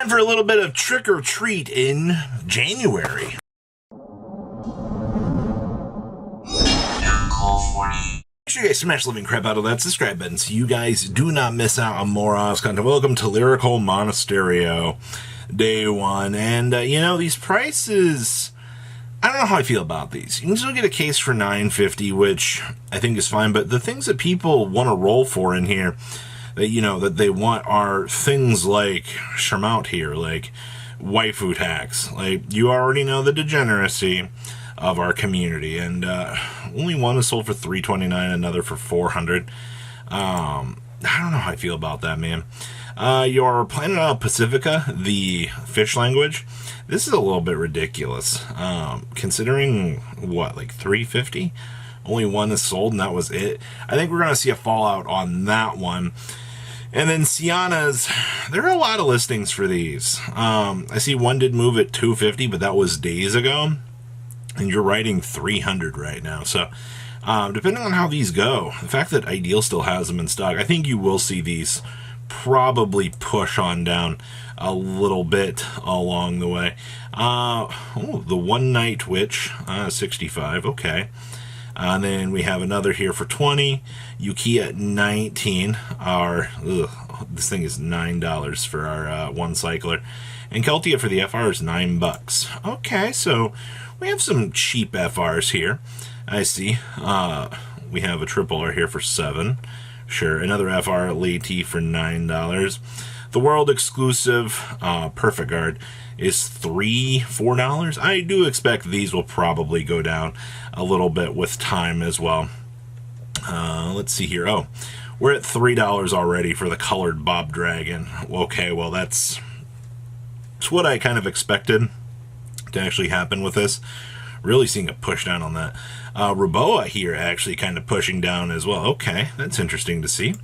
Time for a little bit of trick or treat in January. Make sure you guys smash the living crap out of that subscribe button so you guys do not miss out on more Oz content. Welcome to Lyrical Monasterio Day 1. And, these prices, I don't know how I feel about these. You can still get a case for $9.50, which I think is fine, but the things that people want to roll for in here, that they want are things like Shermount here, like waifu tax. Like, you already know the degeneracy of our community, and only one is sold for $3.29, another for $400. I don't know how I feel about that, man. Your Planet Pacifica, the fish language, this is a little bit ridiculous. Considering what, like $3.50? Only one is sold, and that was it. I think we're going to see a fallout on that one. And then Sienna's, there are a lot of listings for these. I see one did move at $2.50, but that was days ago. And you're writing $300 right now. So, depending on how these go, the fact that Ideal still has them in stock, I think you will see these probably push on down a little bit along the way. The One Night Witch, 65, okay. And then we have another here for 20. Yuki at 19. This thing is $9 for our one cycler. And Keltia for the FR is $9. Okay, so we have some cheap FRs here. I see. We have a triple R here for $7. Sure, another FR Lady for $9. The world exclusive Perfect Guard is $4. I do expect these will probably go down a little bit with time as well. Let's see here. Oh, we're at $3 already for the colored Bob Dragon. Okay, well that's what I kind of expected to actually happen with this. Really seeing a push down on that. Raboa here actually kind of pushing down as well. Okay, that's interesting to see.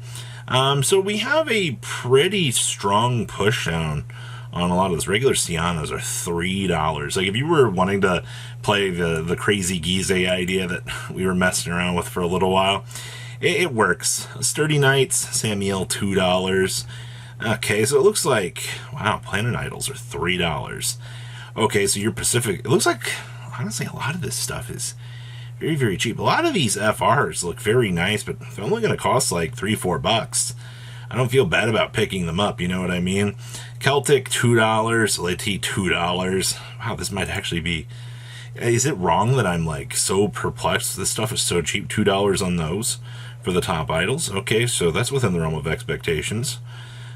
So we have a pretty strong push down on a lot of this. Regular Siennas are $3. Like, if you were wanting to play the crazy Gize idea that we were messing around with for a little while, it works. Sturdy Knights, Samuel, $2. Okay, so it looks like, wow, Planet Idols are $3. Okay, so your Pacific, it looks like, honestly, a lot of this stuff is very, very cheap. A lot of these FRs look very nice, but they're only going to cost like $3-4. I don't feel bad about picking them up, you know what I mean? Celtic, $2. Leti, $2. Wow, this might actually be... Is it wrong that I'm like so perplexed? This stuff is so cheap. $2 on those for the top idols. Okay, so that's within the realm of expectations.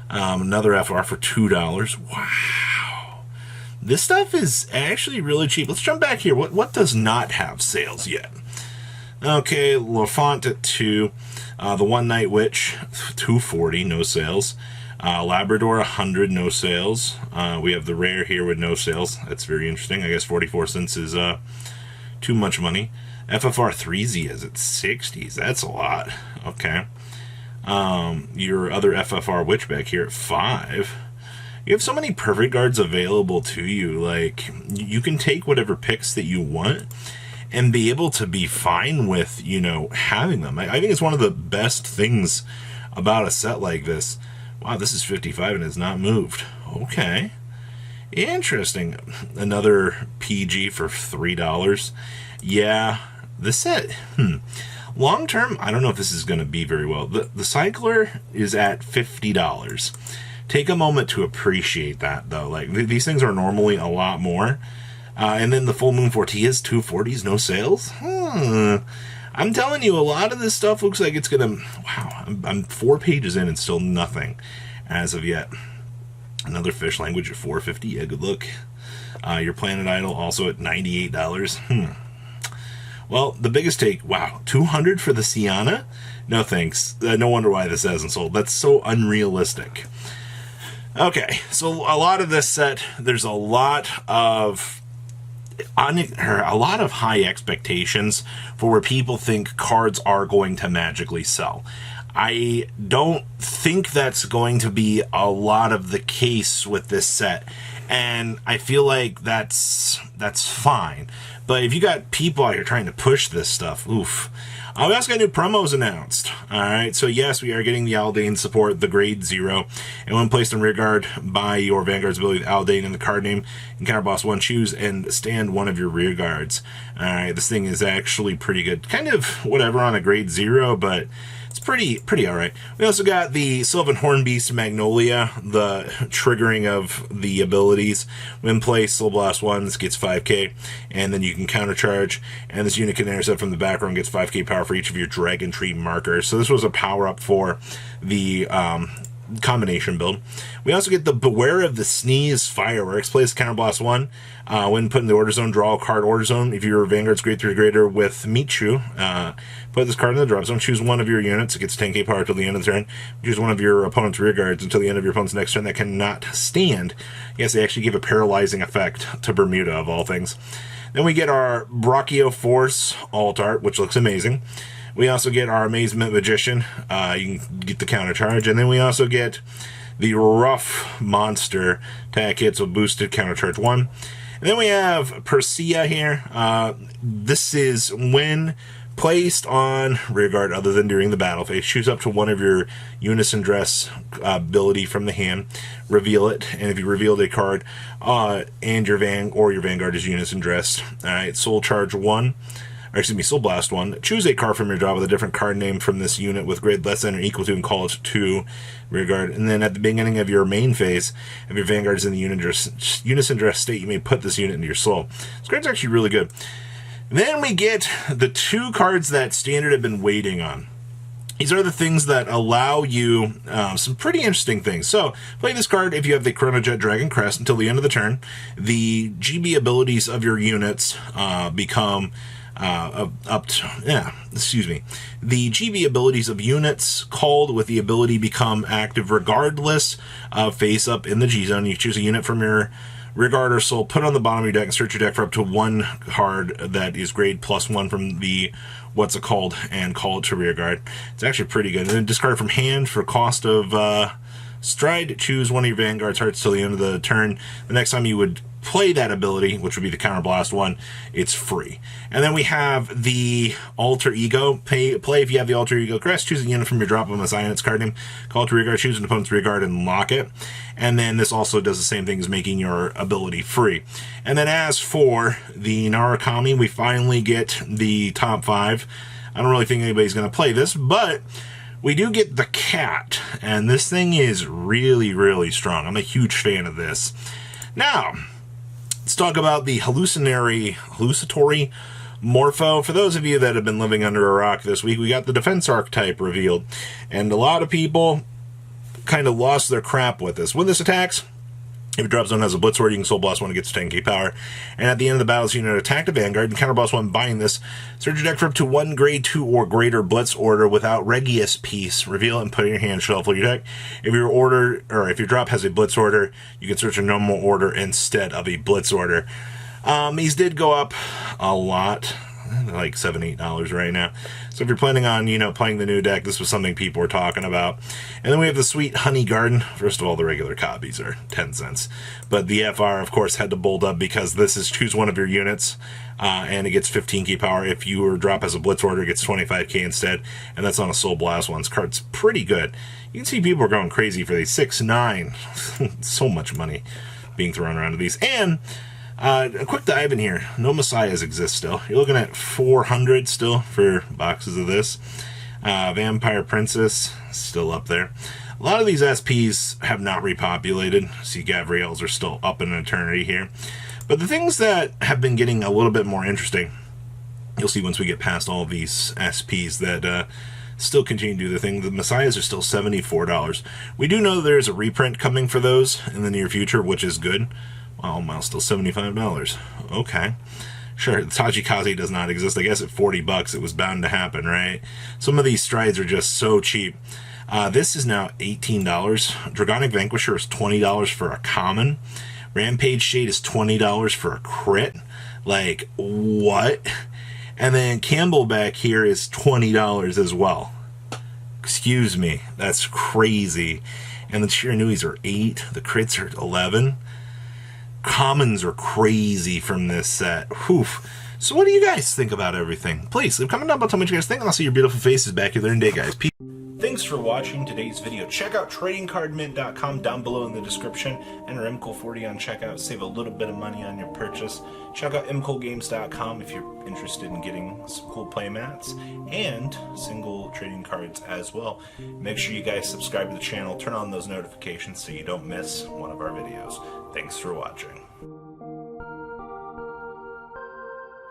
Another FR for $2. Wow. This stuff is actually really cheap. Let's jump back here. What does not have sales yet? Okay, Lafont at $2. The One Night Witch, $2.40, no sales. Labrador, $100, no sales. We have the rare here with no sales. That's very interesting. I guess 44 cents is too much money. FFR 3Z is at 60s. That's a lot. Okay. Your other FFR Witchback here at 5. You have so many perfect guards available to you. Like, you can take whatever picks that you want and be able to be fine with, having them. I think it's one of the best things about a set like this. Wow, this is 55 and has not moved. Okay. Interesting. Another PG for $3. Yeah, this set, long term, I don't know if this is going to be very well. The Cycler is at $50. Take a moment to appreciate that, though. Like, these things are normally a lot more. And then the Full Moon 4T is $2.40, no sales. I'm telling you, a lot of this stuff looks like it's gonna... Wow, I'm 4 pages in and still nothing as of yet. Another fish language at $4.50. Yeah, good look. Your Planet Idol also at $98. Well, the biggest take, wow, $200 for the Sienna? No thanks. No wonder why this hasn't sold. That's so unrealistic. Okay, so a lot of this set, there's a lot of high expectations for where people think cards are going to magically sell. I don't think that's going to be a lot of the case with this set, and I feel like that's fine. But if you got people out here trying to push this stuff, oof. We also got new promos announced. Alright, so yes, we are getting the Aldane support, the grade 0. And when placed in rearguard by your Vanguard's ability with Aldane in the card name, you can counterblast 1, choose, and stand one of your rearguards. Alright, this thing is actually pretty good. Kind of whatever on a grade 0, but it's pretty alright. We also got the Sylvan Hornbeast Magnolia, the triggering of the abilities. When placed, Soul Blast 1, this gets 5k, and then you can countercharge, and this unit can intercept from the back row and gets 5k power for each of your Dragon Tree markers. So this was a power-up for the combination build. We also get the Beware of the Sneeze Fireworks. Place Counterblast 1. When put in the order zone, draw a card order zone. If your Vanguard's grade 3 or greater with Michu, put this card in the drop zone. Choose one of your units. It gets 10k power till the end of the turn. Choose one of your opponent's rear guards until the end of your opponent's next turn that cannot stand. Yes, they actually give a paralyzing effect to Bermuda, of all things. Then we get our Brachio Force alt art, which looks amazing. We also get our Amazement Magician. You can get the counter charge. And then we also get the Rough Monster. Attack hits with boosted counter charge 1. And then we have Persea here. This is when placed on rearguard other than during the battle phase. Choose up to one of your Unison Dress ability from the hand. Reveal it. And if you revealed a card and your Vanguard is Unison Dressed. Alright, Soul Charge 1. Or excuse me, Soul Blast 1. Choose a card from your draw with a different card name from this unit with grade less than or equal to and call it to rearguard. And then at the beginning of your main phase, if your Vanguard is in the Unison Dress state, you may put this unit into your soul. This card's actually really good. Then we get the 2 cards that Standard have been waiting on. These are the things that allow you some pretty interesting things. So, play this card if you have the Chronojet Dragon Crest until the end of the turn. The GB abilities of your units become the GB abilities of units called with the ability become active regardless of face up in the G zone. You choose a unit from your rearguard or soul, put it on the bottom of your deck, and search your deck for up to 1 card that is grade +1 from the what's it called, and call it to rearguard. It's actually pretty good. And then discard from hand for cost of stride. Choose one of your Vanguard's hearts till the end of the turn. The next time you would play that ability, which would be the Counterblast 1, it's free. And then we have the Alter Ego. Play if you have the Alter Ego Crest. Choose a unit from your drop of assign its card name. Call it to rearguard. Choose an opponent's rearguard and lock it. And then this also does the same thing as making your ability free. And then as for the Narukami, we finally get the top 5. I don't really think anybody's going to play this, but we do get the Cat. And this thing is really, really strong. I'm a huge fan of this. Now, let's talk about the hallucinatory Morpho. For those of you that have been living under a rock this week, we got the Defense Archetype revealed. And a lot of people kind of lost their crap with this. When this attacks, if your drop zone has a Blitz Order, you can Soul Blast 1 and gets 10k power. And at the end of the battle, this unit attack the Vanguard and Counterblast 1 buying this. Search your deck for up to 1 grade 2 or greater Blitz Order without Regius piece. Reveal it and put it in your hand, shuffle your deck. If your order, or if your drop has a Blitz Order, you can search a normal order instead of a Blitz Order. These did go up a lot. Like $7-8 right now. So if you're planning on, playing the new deck, this was something people were talking about. And then we have the Sweet Honey Garden. First of all, the regular copies are 10 cents. But the FR, of course, had to bold up because this is choose one of your units, and it gets 15k power. If your drop has a Blitz Order, it gets 25k instead. And that's on a Soul Blast one. This card's pretty good. You can see people are going crazy for these. 6-9. So much money being thrown around to these. And a quick dive in here. No Messiahs exist still. You're looking at 400 still for boxes of this. Vampire Princess still up there. A lot of these SPs have not repopulated. See, Gabriels are still up in eternity here. But the things that have been getting a little bit more interesting, you'll see once we get past all of these SPs that still continue to do the thing. The Messiahs are still $74. We do know there's a reprint coming for those in the near future, which is good. Wow, mine's still $75. Okay. Sure, the Tajikaze does not exist. I guess at $40 it was bound to happen, right? Some of these strides are just so cheap. This is now $18. Dragonic Vanquisher is $20 for a common. Rampage Shade is $20 for a crit. Like, what? And then Campbell back here is $20 as well. Excuse me, that's crazy. And the Chiranuis are $8. The crits are $11. Commons are crazy from this set. Whew. So what do you guys think about everything? Please leave a comment down below, tell me what you guys think, and I'll see your beautiful faces back here in the day, guys. Peace. Thanks for watching today's video. Check out tradingcardmint.com down below in the description. Enter MCool40 on checkout. Save a little bit of money on your purchase. Check out mcoolgames.com if you're interested in getting some cool playmats and single trading cards as well. Make sure you guys subscribe to the channel. Turn on those notifications so you don't miss one of our videos. Thanks for watching.